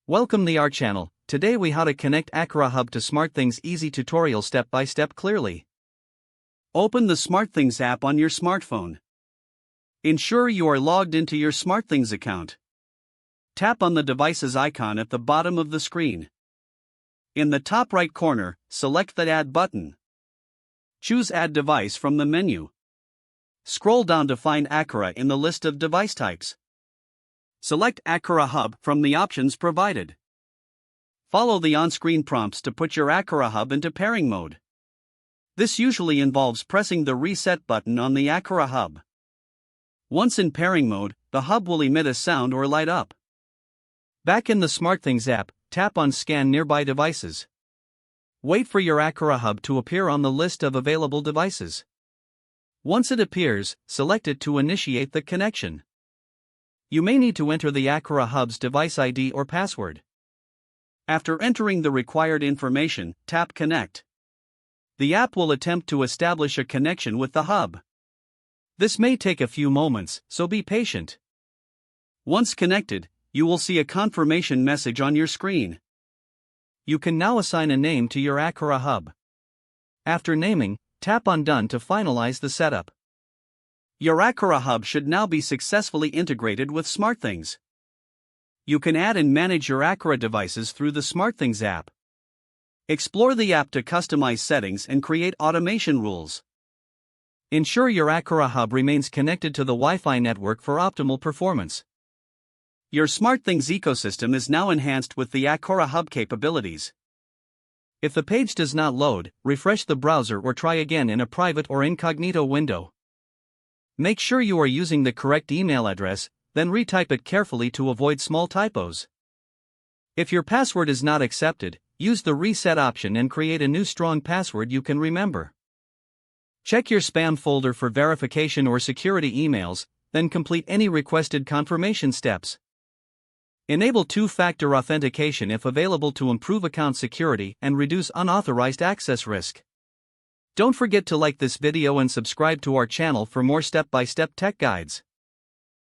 Welcome to our channel. Today we how to connect Aqara Hub to SmartThings easy tutorial step by step clearly. Open the SmartThings app on your smartphone. Ensure you are logged into your SmartThings account. Tap on the device's icon at the bottom of the screen. In the top right corner, select the Add button. Choose Add Device from the menu. Scroll down to find Aqara in the list of device types. Select Aqara Hub from the options provided. Follow the on-screen prompts to put your Aqara Hub into pairing mode. This usually involves pressing the Reset button on the Aqara Hub. Once in pairing mode, the hub will emit a sound or light up. Back in the SmartThings app, tap on Scan Nearby Devices. Wait for your Aqara Hub to appear on the list of available devices. Once it appears, select it to initiate the connection. You may need to enter the Aqara Hub's device ID or password. After entering the required information, tap Connect. The app will attempt to establish a connection with the hub. This may take a few moments, so be patient. Once connected, you will see a confirmation message on your screen. You can now assign a name to your Aqara Hub. After naming, tap on Done to finalize the setup. Your Aqara Hub should now be successfully integrated with SmartThings. You can add and manage your Aqara devices through the SmartThings app. Explore the app to customize settings and create automation rules. Ensure your Aqara Hub remains connected to the Wi-Fi network for optimal performance. Your SmartThings ecosystem is now enhanced with the Aqara Hub capabilities. If the page does not load, refresh the browser or try again in a private or incognito window. Make sure you are using the correct email address, then retype it carefully to avoid small typos. If your password is not accepted, use the Reset option and create a new strong password you can remember. Check your spam folder for verification or security emails, then complete any requested confirmation steps. Enable two-factor authentication if available to improve account security and reduce unauthorized access risk. Don't forget to like this video and subscribe to our channel for more step-by-step tech guides.